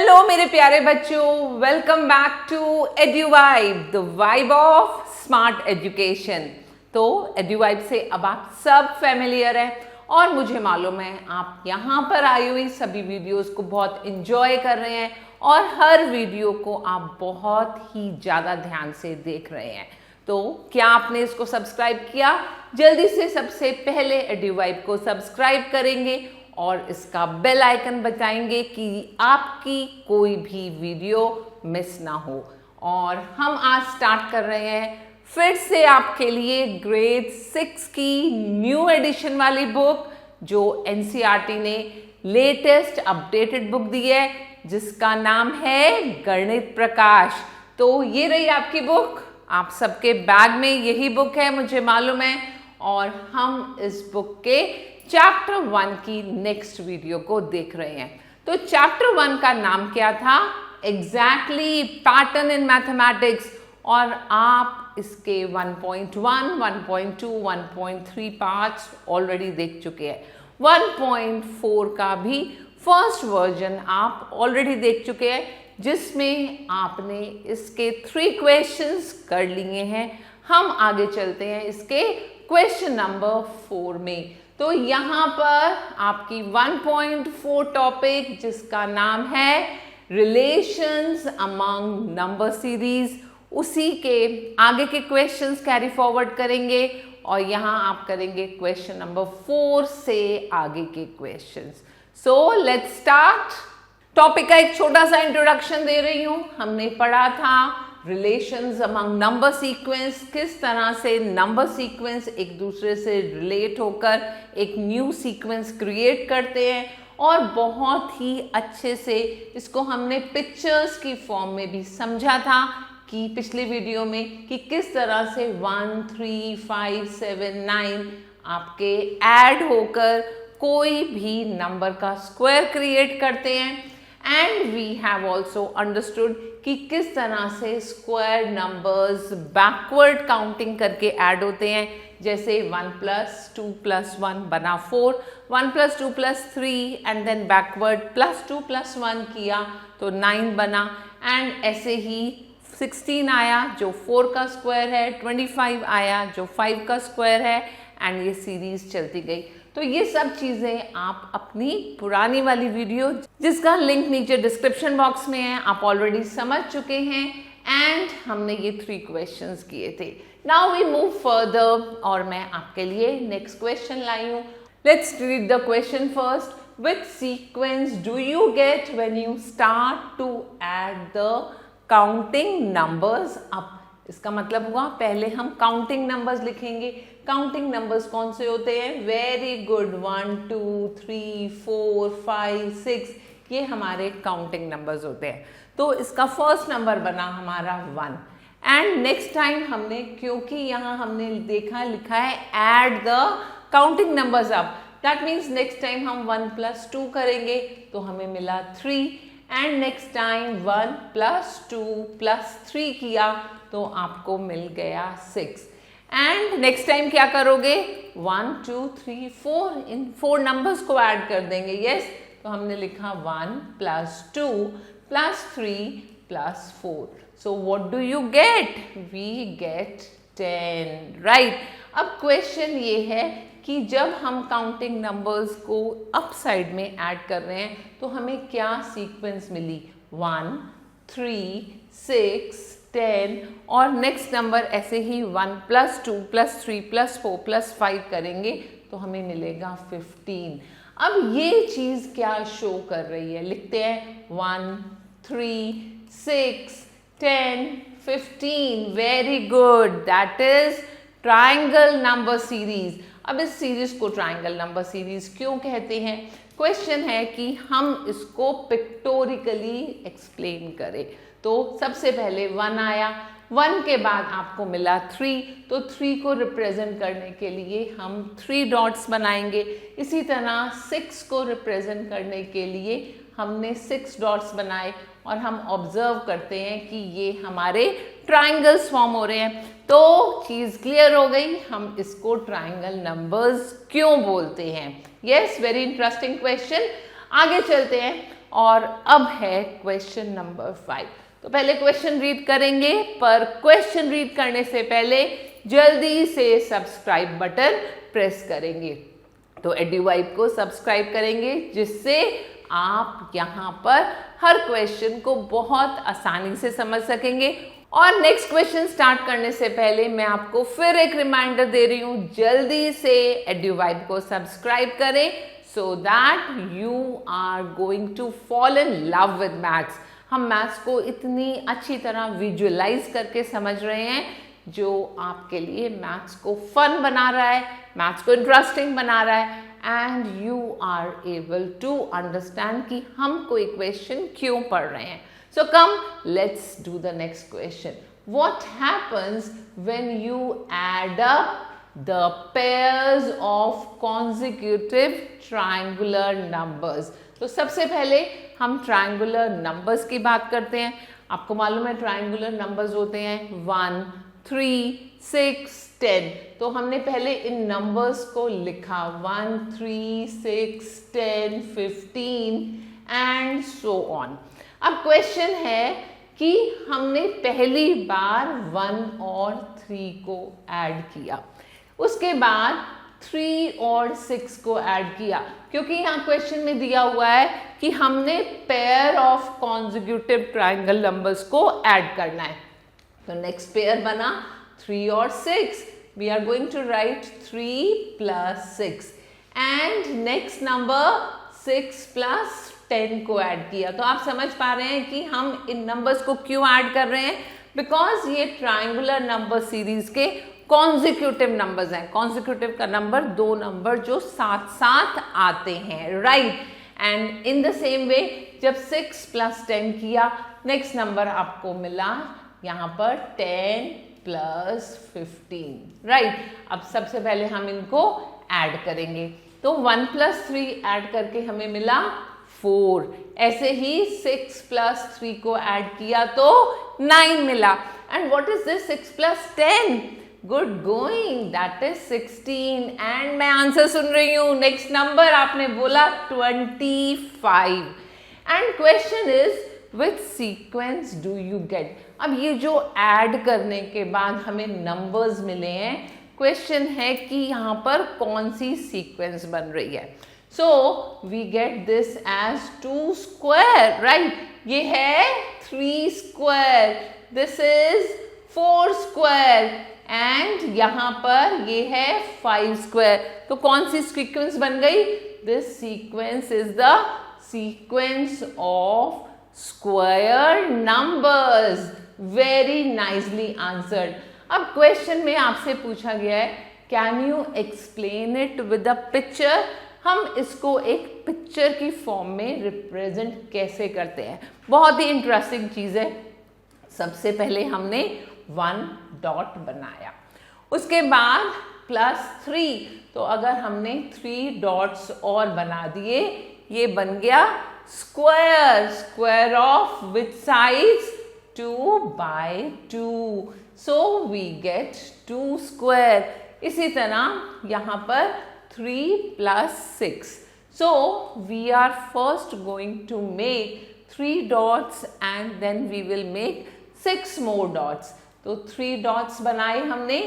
Hello मेरे प्यारे बच्चों, welcome back to Eduvibe, the vibe of smart education. तो एड्यूवाइब से अब आप सब फैमिलियर हैं और मुझे मालूम है आप यहाँ पर आई हुई सभी वीडियोस को बहुत इंजॉय कर रहे हैं और हर वीडियो को आप बहुत ही ज़्यादा ध्यान से देख रहे हैं। तो क्या आपने इसको सब्सक्राइब किया? जल्दी से सबसे पहले एड्यूवाइब को सब्सक्राइब करेंगे और इसका बेल आइकन बजाएंगे कि आपकी कोई भी वीडियो मिस ना हो। और हम आज स्टार्ट कर रहे हैं फिर से आपके लिए ग्रेड 6 की न्यू एडिशन वाली बुक, जो एनसीईआरटी ने लेटेस्ट अपडेटेड बुक दी है, जिसका नाम है गणित प्रकाश। तो ये रही आपकी बुक, आप सबके बैग में यही बुक है मुझे मालूम है। और हम इस बुक के चैप्टर 1 की नेक्स्ट वीडियो को देख रहे हैं। तो चैप्टर 1 का नाम क्या था? Exactly pattern in mathematics. और आप इसके 1.1, 1.2, 1.3 पार्ट्स ऑलरेडी देख चुके हैं। 1.4 का भी फर्स्ट वर्जन आप ऑलरेडी देख चुके हैं, जिसमें आपने इसके 3 क्वेश्चंस कर लिए हैं। हम आगे चलते हैं इसके क्वेश्चन नंबर 4 में। तो यहाँ पर आपकी 1.4 टॉपिक, जिसका नाम है रिलेशंस अमंग नंबर सीरीज, उसी के आगे के क्वेश्चंस कैरी फॉरवर्ड करेंगे और यहाँ आप करेंगे क्वेश्चन नंबर 4 से आगे के questions. So let's start. Topic का एक छोटा सा इंट्रोडक्शन दे रही हूँ। हमने पढ़ा था रिलेशंस अमंग नंबर सीक्वेंस, किस तरह से नंबर सीक्वेंस एक दूसरे से रिलेट होकर एक न्यू सीक्वेंस क्रिएट करते हैं। और बहुत ही अच्छे से इसको हमने पिक्चर्स की फॉर्म में भी समझा था कि पिछले वीडियो में कि किस तरह से 1, 3, 5, 7, 9 आपके ऐड होकर कोई भी नंबर का स्क्वायर क्रिएट करते हैं। And we have also understood कि किस तरह से स्क्वायर नंबर्स बैकवर्ड काउंटिंग करके ऐड होते हैं। जैसे 1 + 2 + 1 बना 4, 1 + 2 + 3 एंड देन बैकवर्ड +2 + 1 किया तो 9 बना। एंड ऐसे ही 16 आया जो 4 का स्क्वायर है, 25 आया जो 5 का स्क्वायर है, एंड ये सीरीज चलती गई। तो ये सब चीज़ें आप अपनी पुरानी वाली वीडियो, जिसका लिंक नीचे डिस्क्रिप्शन बॉक्स में है, आप ऑलरेडी समझ चुके हैं। एंड हमने ये 3 क्वेश्चंस किए थे। नाउ वी मूव फर्दर और मैं आपके लिए नेक्स्ट क्वेश्चन लाई हूँ। Let's read the question first. Which sequence do you get when you start to add the counting numbers up? इसका मतलब हुआ पहले हम काउंटिंग नंबर्स लिखेंगे। काउंटिंग नंबर्स कौन से होते हैं? वेरी गुड, 1, 2, 3, 4, 5, 6, ये हमारे काउंटिंग नंबर्स होते हैं। तो इसका फर्स्ट नंबर बना हमारा 1। एंड नेक्स्ट टाइम हमने, क्योंकि यहाँ हमने देखा लिखा है add the counting numbers up, that means next time हम 1 + 2 करेंगे तो हमें मिला 3। एंड नेक्स्ट टाइम 1 + 2 + 3 किया तो आपको मिल गया 6। एंड नेक्स्ट टाइम क्या करोगे? 1, 2, 3, 4, इन 4 नंबर्स को ऐड कर देंगे। यस, तो हमने लिखा 1 + 2 + 3 + 4। So what do you get? We get 10, right. अब क्वेश्चन ये है कि जब हम काउंटिंग नंबर्स को अप साइड में ऐड कर रहे हैं तो हमें क्या सीक्वेंस मिली? 1, 3, 6, 10 और नेक्स्ट नंबर ऐसे ही 1 + 2 + 3 + 4 + 5 करेंगे तो हमें मिलेगा 15। अब ये चीज़ क्या शो कर रही है? लिखते हैं 1, 3, 6, 10, 15। Very good, that is triangle number series. अब इस सीरीज को ट्राइंगल नंबर सीरीज क्यों कहते हैं? क्वेश्चन है कि हम इसको पिक्टोरिकली एक्सप्लेन करें। तो सबसे पहले 1 आया, 1 के बाद आपको मिला 3, तो 3 को रिप्रेजेंट करने के लिए हम 3 डॉट्स बनाएंगे। इसी तरह 6 को रिप्रेजेंट करने के लिए हमने 6 डॉट्स बनाए और हम ऑब्जर्व करते हैं कि ये हमारे ट्राइंगल्स फॉर्म हो रहे हैं। तो चीज़ क्लियर हो गई, हम इसको ट्राइंगल नंबर्स क्यों बोलते हैं। Yes, very interesting question. आगे चलते हैं। और अब है क्वेश्चन नंबर 5। तो पहले क्वेश्चन रीड करेंगे, पर क्वेश्चन रीड करने से पहले जल्दी से सब्सक्राइब बटन प्रेस करेंगे। तो एड्यूवाइब को सब्सक्राइब करेंगे जिससे आप यहाँ पर हर क्वेश्चन को बहुत आसानी से समझ सकेंगे। और नेक्स्ट क्वेश्चन स्टार्ट करने से पहले मैं आपको फिर एक रिमाइंडर दे रही हूँ, जल्दी से एड्यूवाइब को सब्सक्राइब करें so that you are going to fall in love with maths. हम मैथ्स को इतनी अच्छी तरह विजुअलाइज करके समझ रहे हैं जो आपके लिए मैथ्स को फन बना रहा है, मैथ्स को इंटरेस्टिंग बना रहा है, and you are able to understand कि हम कोई क्वेश्चन क्यों पढ़ रहे हैं। So come, let's do the next question. What happens when you add up the pairs of consecutive triangular numbers? तो सबसे पहले हम triangular numbers की बात करते हैं। आपको मालूम है triangular numbers होते हैं 1, 3, 6, 10। तो हमने पहले इन numbers को लिखा 1, 3, 6, 10, 15 and so on। अब क्वेश्चन है कि हमने पहली बार 1 और 3 को ऐड किया, उसके बाद 3 और 6 को ऐड किया, क्योंकि यहाँ क्वेश्चन में दिया हुआ है कि हमने pair of consecutive triangle numbers को ऐड करना है। तो नेक्स्ट पेयर बना 3 और 6। We are going to write 3 + 6 and next number 6 + 10 को ऐड किया। तो आप समझ पा रहे हैं कि हम इन नंबर्स को क्यों ऐड कर रहे हैं, बिकॉज ये ट्रायंगुलर नंबर सीरीज के कॉन्जिक्यूटिव नंबर्स हैं। कॉन्जिक्यूटिव का नंबर 2 नंबर जो साथ साथ आते हैं, right. And in the same way जब 6 + 10 किया, नेक्स्ट नंबर आपको मिला यहाँ पर 10 + 15, राइट। अब सबसे पहले हम इनको ऐड करेंगे। तो 1 + 3 ऐड करके हमें मिला 4। ऐसे ही 6 + 3 को ऐड किया तो 9 मिला। And what is this 6 + 10? Good going, that is 16। And मैं आंसर सुन रही हूँ, नेक्स्ट नंबर आपने बोला 25। And question is which sequence do you gate? अब ये जो ऐड करने के बाद हमें नंबर्स मिले हैं, क्वेश्चन है कि यहाँ पर कौन सी सीक्वेंस बन रही है। So we get this as 2 square, right? ये है 3 square, this is 4 square and यहाँ पर ये है 5 square। तो कौन सी सीक्वेंस बन गई? This sequence is the sequence of square numbers। Very nicely answered। अब क्वेश्चन में आपसे पूछा गया है, can you explain it with a picture? हम इसको एक पिक्चर की फॉर्म में रिप्रेजेंट कैसे करते हैं? बहुत ही इंटरेस्टिंग चीज है। सबसे पहले हमने 1 डॉट बनाया, उसके बाद +3। तो अगर हमने 3 डॉट्स और बना दिए, ये बन गया square. Square of which size? 2/2। So we get 2 square. इसी तरह यहाँ पर 3 + 6. So we are first going to make 3 dots and then we will make 6 more dots. तो 3 dots बनाए हमने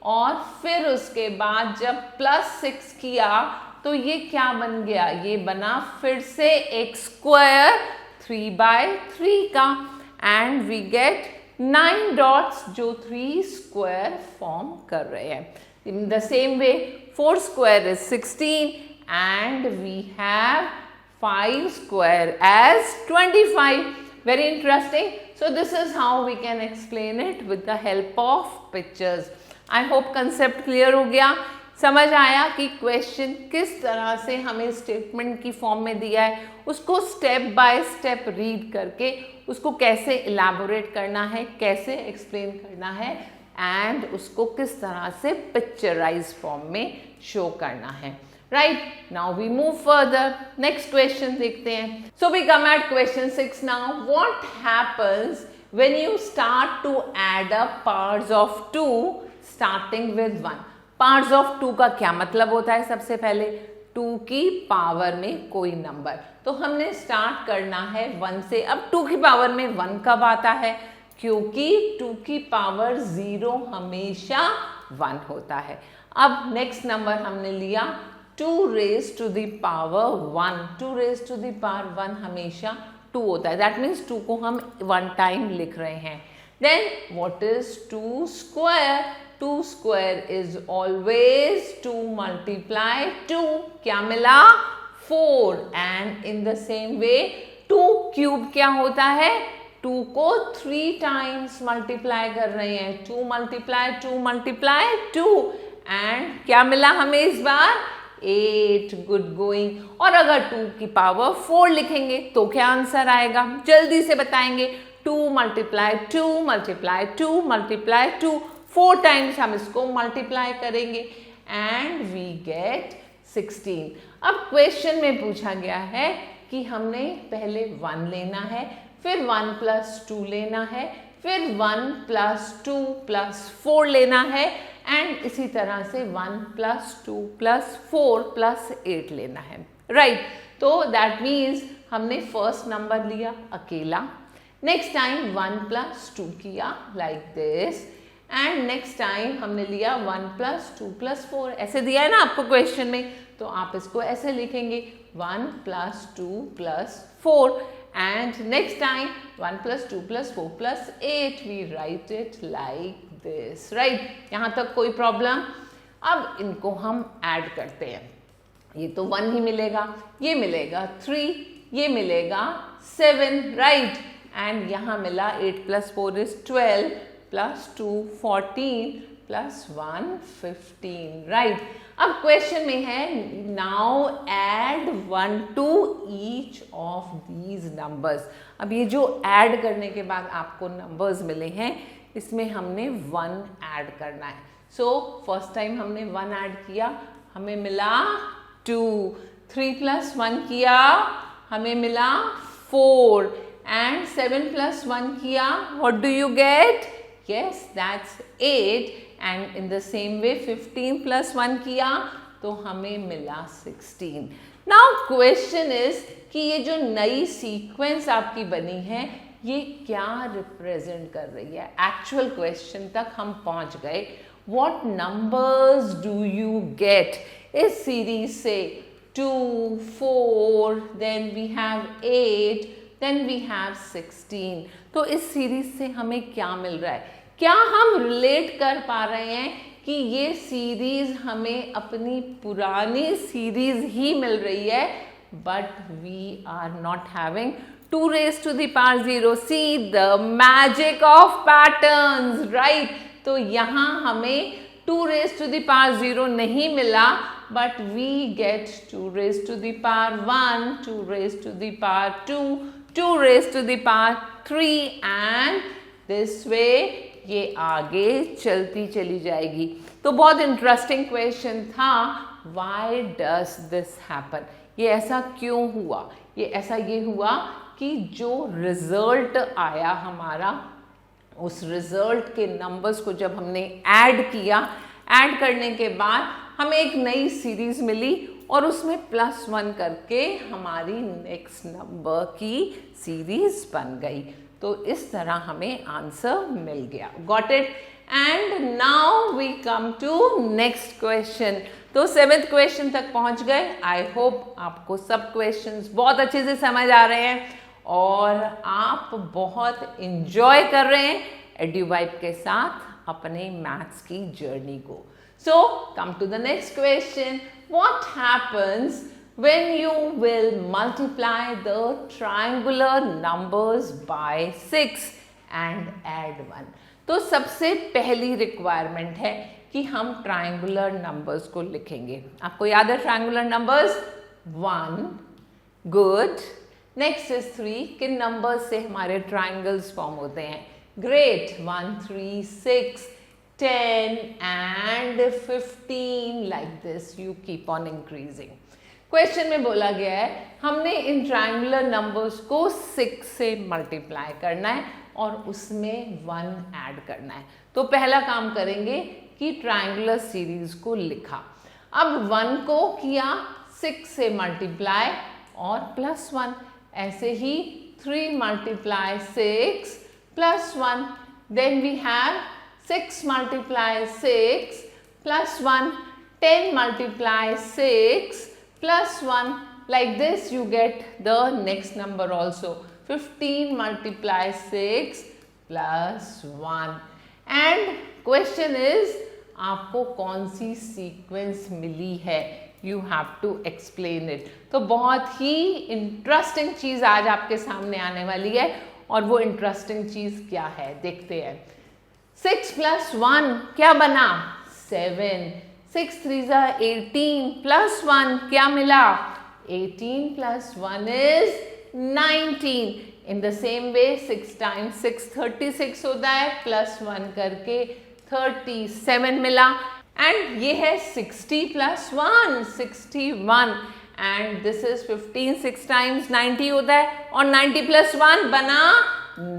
और फिर उसके बाद जब +6 किया तो ये क्या बन गया? ये बना फिर से एक स्क्वायर 3/3 का and we get 9 dots जो 3 स्क्वायर फॉर्म कर रहे हैं। In the same way, 4 square is 16 and we have 5 square as 25. Very interesting. So this is how we can explain it with the help of pictures. I hope concept clear हो गया, समझ आया कि question किस तरह से हमें statement की फॉर्म में दिया है, उसको स्टेप बाय स्टेप रीड करके उसको कैसे इलैबोरेट करना है, कैसे एक्सप्लेन करना है एंड उसको किस तरह से पिक्चराइज फॉर्म में शो करना है। Right, now we move further. Next question देखते हैं। So we come at question 6 now. What happens when you start to add up parts of 2 starting with 1? Parts of 2 का क्या मतलब होता है? सबसे पहले 2 की पावर में कोई नंबर। तो हमने स्टार्ट करना है 1 से। अब 2 की पावर में 1 कब आता है? क्योंकि 2 की पावर 0 हमेशा 1 होता है। अब नेक्स्ट नंबर हमने लिया 2 raise to the power 1। 2 raise to the power 1 हमेशा 2 होता है। दैट मीन्स 2 को हम 1 टाइम लिख रहे हैं। Then what is 2 square? 2 square is always 2 multiply 2. क्या मिला? 4. And in the same way 2 cube क्या होता है? 2 को 3 times multiply कर रहे हैं। 2 multiply 2 multiply 2. And क्या मिला हमें इस बार? 8. Good going. और अगर 2 की पावर 4 लिखेंगे तो क्या आंसर आएगा? जल्दी से बताएंगे। 2 multiply 2 multiply 2 multiply 2, 4 टाइम्स हम इसको मल्टीप्लाई करेंगे एंड वी गेट 16। अब क्वेश्चन में पूछा गया है कि हमने पहले 1 लेना है, फिर 1 + 2 लेना है, फिर 1 + 2 + 4 लेना है एंड इसी तरह से 1 + 2 + 4 + 8 लेना है। राइट, तो दैट मीन्स हमने फर्स्ट नंबर लिया अकेला, नेक्स्ट टाइम 1 + 2 किया like this and next time हमने लिया 1 + 2 + 4। ऐसे दिया है ना आपको क्वेश्चन में, तो आप इसको ऐसे लिखेंगे 1 + 2 + 4 and next time 1 + 2 + 4 + 8 we write it like this. Right, यहाँ तक कोई प्रॉब्लम? अब इनको हम ऐड करते हैं। ये तो 1 ही मिलेगा, ये मिलेगा 3, ये मिलेगा 7। राइट, एंड यहाँ मिला 8 + 4 is 12 + 2 14 + 1 15। राइट, अब क्वेश्चन में है now add 1 to each of these numbers। अब ये जो ऐड करने के बाद आपको नंबर्स मिले हैं, इसमें हमने 1 ऐड करना है। सो फर्स्ट टाइम हमने 1 ऐड किया, हमें मिला 2। 3 + 1 किया, हमें मिला 4 and 7 + 1 किया, what do you get? Yes, that's 8 and in the same way 15 + 1 किया तो हमें मिला 16। Now question is कि ये जो नई सीक्वेंस आपकी बनी है ये क्या रिप्रेजेंट कर रही है? एक्चुअल क्वेश्चन तक हम पहुंच गए। What numbers do you get इस सीरीज से? 2, 4, then we have 8, then we have 16। तो इस सीरीज से हमें क्या मिल रहा है? क्या हम रिलेट कर पा रहे हैं कि ये सीरीज हमें अपनी पुरानी सीरीज ही मिल रही है, but we are not having 2 raised to the power 0। See the magic of patterns, right? तो यहाँ हमें 2 raised to the power 0 नहीं मिला, but we get 2 raised to the power 1, 2 raised to the power 2, 2 raised to the power 3 and this way ये आगे चलती चली जाएगी। तो बहुत इंटरेस्टिंग क्वेश्चन था, why does this happen? ये ऐसा क्यों हुआ? ये ऐसा ये हुआ कि जो रिजल्ट आया हमारा, उस रिजल्ट के नंबर्स को जब हमने ऐड किया, ऐड करने के बाद हमें एक नई सीरीज मिली और उसमें +1 करके हमारी नेक्स्ट नंबर की सीरीज बन गई। तो इस तरह हमें आंसर मिल गया। Got it? And now we come to next question. तो 7th क्वेश्चन तक पहुंच गए। आई होप आपको सब क्वेश्चंस बहुत अच्छे से समझ आ रहे हैं और आप बहुत इंजॉय कर रहे हैं एड्यूवाइब के साथ अपने मैथ्स की जर्नी को। So come to the next question. What happens when you will multiply the triangular numbers by 6 and add 1? तो सबसे पहली रिक्वायरमेंट है कि हम ट्रायंगुलर नंबर्स को लिखेंगे। आपको याद है triangular numbers? 1, good. Next is 3। किन नंबर्स से हमारे ट्रायंगल्स फॉर्म होते हैं? Great. 1, 3, 6, 10 and 15 like this you keep on increasing। Question में बोला गया है हमने इन ट्रायंगुलर नंबर्स को 6 से मल्टीप्लाई करना है और उसमें 1 ऐड करना है। तो पहला काम करेंगे कि ट्रायंगुलर सीरीज को लिखा। अब 1 को किया 6 से मल्टीप्लाई और +1, ऐसे ही 3 multiply 6 +1, then we have 6 multiply 6 +1, 10 multiply 6 +1, like this you get the next number also, 15 multiply 6 +1, and question is आपको कौन सी सीक्वेंस मिली है, you have to explain it. तो बहुत ही इंटरेस्टिंग चीज आज आपके सामने आने वाली है, और वो इंटरेस्टिंग चीज क्या है देखते हैं। 6 + 1 क्या बना, 7, 6 3 18 +1 क्या मिला, 18 + 1 is 19। In the same way 6 × 6 36 होता है, +1 करके 37 मिला, एंड ये है 60 + 1 61, एंड दिस इज 15, 6 × 90 होता है, और 90 + 1 बना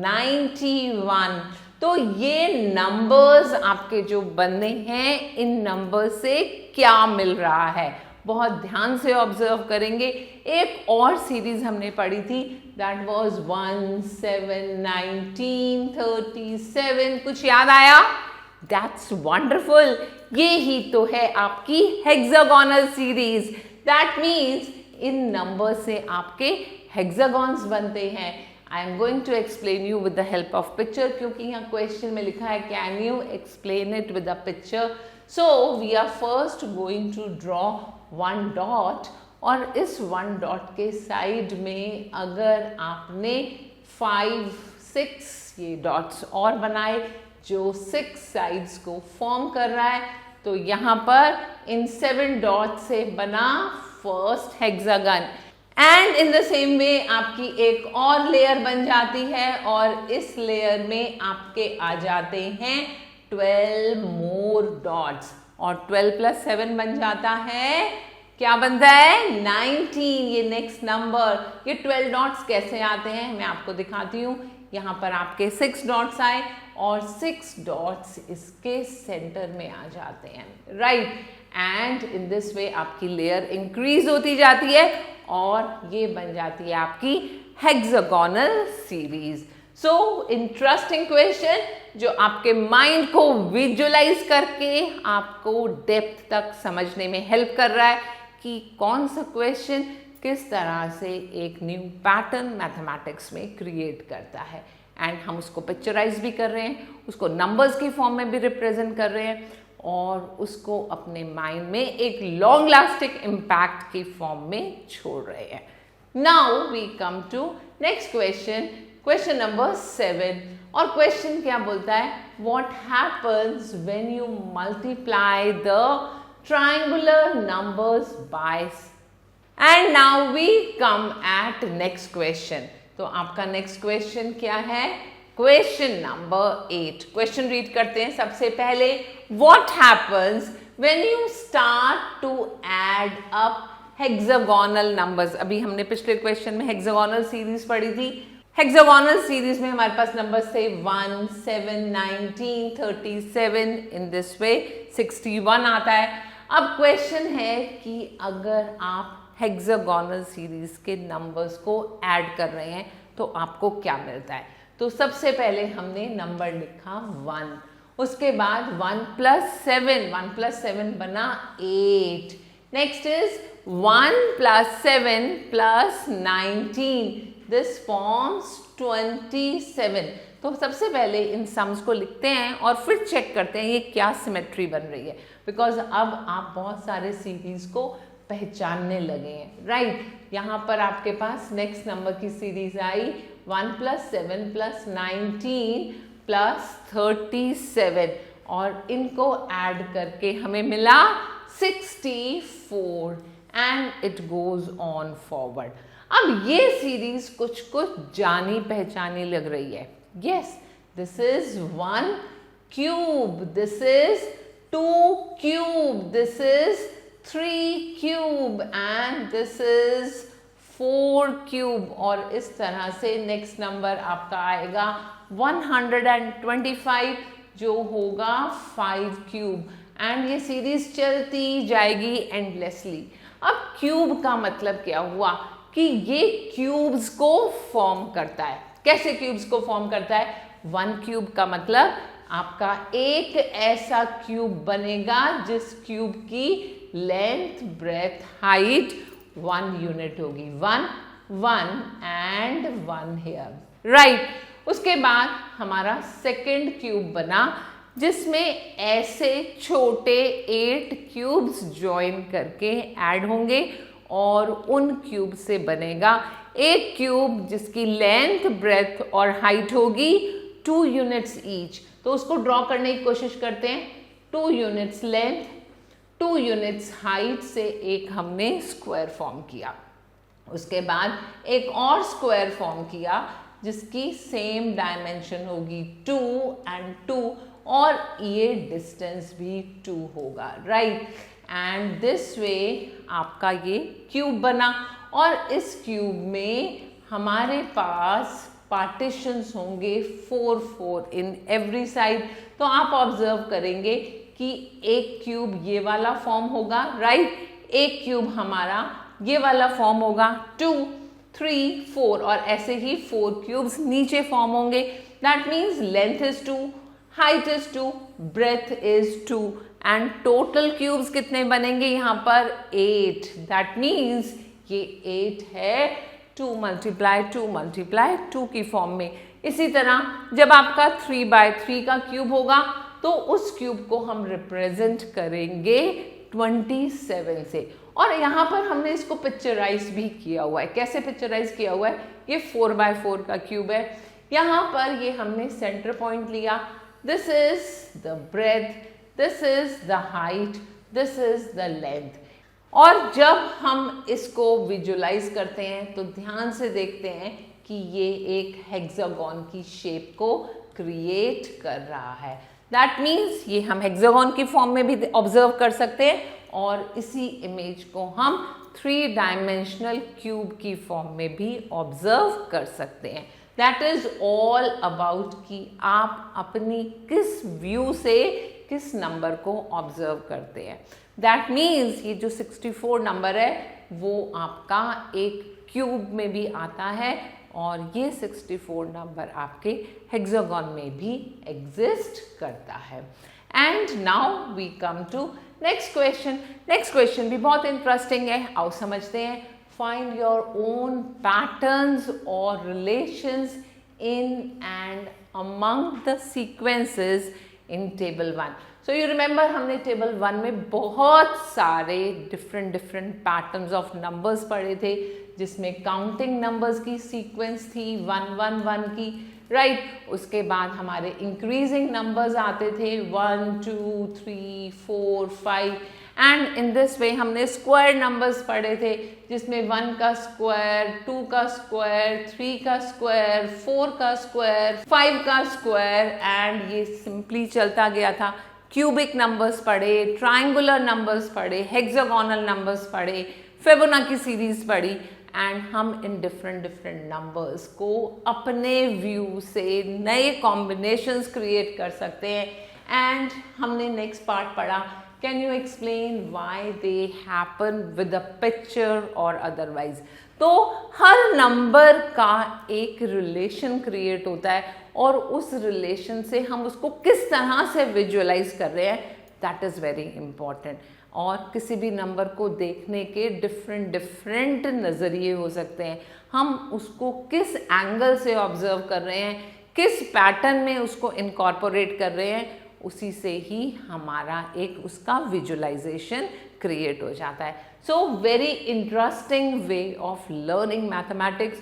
91। तो ये नंबर्स आपके जो बने हैं, इन नंबर से क्या मिल रहा है, बहुत ध्यान से ऑब्जर्व करेंगे। एक और सीरीज हमने पढ़ी थी, दैट वाज 1 7 19 37, कुछ याद आया? दैट्स वंडरफुल, ये ही तो है आपकी हेक्सागोनल सीरीज। दैट मीन्स इन नंबर से आपके हेक्सागॉन्स बनते हैं। I am going to explain you with the help of picture, क्योंकि यहाँ क्वेश्चन में लिखा है can you explain it with a picture. So we are first going to draw 1 dot, और इस 1 डॉट के साइड में अगर आपने 5 6 ये डॉट्स और बनाए जो 6 साइड्स को फॉर्म कर रहा है, तो यहाँ पर इन 7 डॉट से बना first hexagon, and in the same way आपकी एक और लेयर बन जाती है, और इस लेयर में आपके आ जाते हैं 12 मोर डॉट्स, और 12 + 7 बन जाता है, क्या बनता है 19। ये नेक्स्ट नंबर, ये 12 डॉट्स कैसे आते हैं मैं आपको दिखाती हूँ। यहाँ पर आपके 6 डॉट्स आए, और 6 डॉट्स इसके सेंटर में आ जाते हैं, right, and in this way आपकी लेयर इंक्रीज होती जाती है, और ये बन जाती है आपकी hexagonal series. So interesting question, जो आपके माइंड को विजुअलाइज करके आपको डेप्थ तक समझने में हेल्प कर रहा है कि कौन सा क्वेश्चन किस तरह से एक न्यू पैटर्न मैथमेटिक्स में क्रिएट करता है, एंड हम उसको पिक्चराइज भी कर रहे हैं, उसको नंबर्स की फॉर्म में भी रिप्रेजेंट कर रहे हैं, और उसको अपने माइंड में एक लॉन्ग लास्टिंग इम्पैक्ट की फॉर्म में छोड़ रहे हैं। Now we come to next question, question number 7, और क्वेश्चन क्या बोलता है, what happens when you multiply the triangular numbers by, and now we come at next question. तो आपका नेक्स्ट क्वेश्चन क्या है, क्वेश्चन नंबर 8। क्वेश्चन रीड करते हैं सबसे पहले, what happens when you start to add up hexagonal numbers. अभी हमने पिछले क्वेश्चन में हेक्सागोनल सीरीज पढ़ी थी। हेक्सागोनल सीरीज में हमारे पास नंबर्स थे 1 7 19 37, इन दिस वे 61 आता है। अब क्वेश्चन है कि अगर आप हेक्सागोनल सीरीज के नंबर्स को ऐड कर रहे हैं तो आपको क्या मिलता है। तो सबसे पहले हमने नंबर लिखा 1, उसके बाद 1 + 7 बना 8, नेक्स्ट इज 1 + 7 + 19, दिस फॉर्म्स 27। तो सबसे पहले इन सम्स को लिखते हैं और फिर चेक करते हैं ये क्या सिमेट्री बन रही है, बिकॉज अब आप बहुत सारे सीरीज को पहचानने लगे हैं, राइट। यहाँ पर आपके पास नेक्स्ट नंबर की सीरीज आई 1 + 7 + 19 + 37, और इनको ऐड करके हमें मिला 64, and it goes on forward. अब ये सीरीज कुछ कुछ जानी पहचानी लग रही है। Yes, this is 1 cube, this is 2 cube, this is 3 cube, and this is 4 cube, और इस तरह से नेक्स्ट नंबर आपका आएगा 125, जो होगा 5 क्यूब, एंड ये सीरीज चलती जाएगी एंडलेसली। अब क्यूब का मतलब क्या हुआ कि ये क्यूब्स को फॉर्म करता है। कैसे क्यूब्स को फॉर्म करता है? वन क्यूब का मतलब आपका एक ऐसा क्यूब बनेगा जिस क्यूब की लेंथ, ब्रेथ, हाइट 1 यूनिट होगी। 1 1 एंड 1 हियर, राइट। उसके बाद हमारा सेकंड क्यूब बना जिसमें ऐसे छोटे 8 क्यूब्स ज्वाइन करके ऐड होंगे और उन क्यूब से बनेगा एक क्यूब जिसकी लेंथ, ब्रेथ और हाइट होगी 2 यूनिट्स ईच। तो उसको ड्रॉ करने की कोशिश करते हैं। 2 यूनिट्स लेंथ, 2 यूनिट्स हाइट से एक हमने स्क्वायर फॉर्म किया। उसके बाद एक और स्क्वायर फॉर्म किया जिसकी सेम डायमेंशन होगी 2 एंड 2 और ये डिस्टेंस भी 2 होगा, राइट। एंड दिस वे आपका ये क्यूब बना और इस क्यूब में हमारे पास पार्टीशंस होंगे 4 इन एवरी साइड। तो आप ऑब्जर्व करेंगे कि एक क्यूब ये वाला फॉर्म होगा, राइट। एक क्यूब हमारा ये वाला फॉर्म होगा 2 3 4 और ऐसे ही 4 क्यूब्स नीचे फॉर्म होंगे। That means length is 2, height is 2, breadth is 2 and total cubes कितने बनेंगे यहाँ पर? 8। दैट मीन्स ये 8 है 2 × 2 की फॉर्म में। इसी तरह जब आपका 3/3 का क्यूब होगा तो उस क्यूब को हम रिप्रेजेंट करेंगे 27 से। और यहाँ पर हमने इसको पिक्चराइज भी किया हुआ है। कैसे पिक्चराइज किया हुआ है? ये 4/4 का क्यूब है। यहाँ पर ये हमने सेंटर पॉइंट लिया। This is the breadth, this is the height, this is the length. और जब हम इसको विजुलाइज करते हैं तो ध्यान से देखते हैं कि ये एक हेक्सागोन की शेप को क्रिएट कर रहा है। दैट मीन्स ये हम हेक्सागोन की फॉर्म में भी ऑब्जर्व कर सकते हैं और इसी इमेज को हम 3 डायमेंशनल क्यूब की फॉर्म में भी ऑब्जर्व कर सकते हैं। दैट इज ऑल अबाउट कि आप अपनी किस व्यू से किस नंबर को ऑब्जर्व करते हैं। दैट मीन्स ये जो 64 नंबर है वो आपका एक क्यूब में भी आता है और ये 64 नंबर आपके हेक्सागोन में भी एग्जिस्ट करता है। And now we come to next question. Next question भी बहुत इंटरेस्टिंग है, आओ समझते हैं। फाइंड योर ओन पैटर्न्स और relations in and among the sequences in table 1। सो यू रिमेंबर हमने टेबल 1 में बहुत सारे डिफरेंट पैटर्न्स ऑफ नंबर्स पढ़े थे जिसमें काउंटिंग नंबर्स की सीक्वेंस थी 1 1 1 की, राइट। उसके बाद हमारे इंक्रीजिंग नंबर्स आते थे 1 2 3 4 5 एंड इन दिस वे हमने स्क्वायर नंबर्स पढ़े थे जिसमें 1 का स्क्वायर, 2 का स्क्वायर, 3 का स्क्वायर, 4 का स्क्वायर, 5 का स्क्वायर एंड ये सिंपली चलता गया था। क्यूबिक नंबर्स पढ़े, ट्रायंगुलर नंबर्स पढ़े, हेक्सागोनल नंबर्स पढ़े, फिबोनाची सीरीज पढ़ी एंड हम इन डिफरेंट नंबर्स को अपने व्यू से नए कॉम्बिनेशंस क्रिएट कर सकते हैं। एंड हमने नेक्स्ट पार्ट पढ़ा, can you explain why they happen with a picture और अदरवाइज। तो हर नंबर का एक रिलेशन क्रिएट होता है और उस रिलेशन से हम उसको किस तरह से विजुअलाइज कर रहे हैं, दैट इज़ वेरी इंपॉर्टेंट। और किसी भी नंबर को देखने के डिफरेंट नज़रिए हो सकते हैं। हम उसको किस एंगल से ऑब्जर्व कर रहे हैं, किस पैटर्न में उसको इनकॉर्पोरेट कर रहे हैं, उसी से ही हमारा एक उसका विजुअलाइजेशन क्रिएट हो जाता है। So very interesting way of learning mathematics.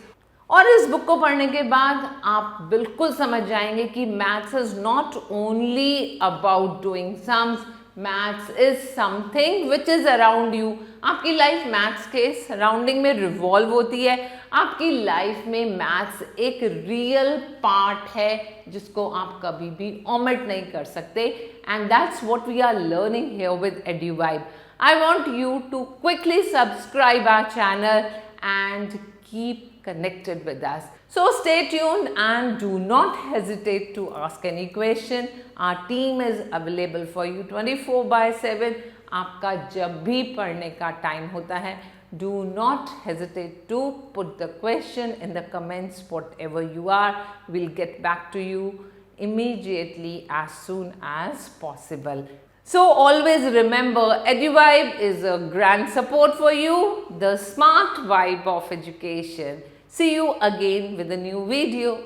और इस बुक को पढ़ने के बाद आप बिल्कुल समझ जाएंगे कि maths is not only about doing sums, maths is something which is around you. आपकी लाइफ मैथ्स के सराउंडिंग में रिवॉल्व होती है। आपकी लाइफ में मैथ्स एक रियल पार्ट है जिसको आप कभी भी ओमिट नहीं कर सकते and that's what we are learning here with EduVibe. I want you to quickly subscribe our channel and keep connected with us. So stay tuned and do not hesitate to ask any question. Our team is available for you 24/7. आपका जब भी पढ़ने का time होता है, do not hesitate to put the question in the comments. Whatever you are, we'll get back to you immediately as soon as possible. So always remember, EduVibe is a grand support for you, the smart vibe of education. See you again with a new video.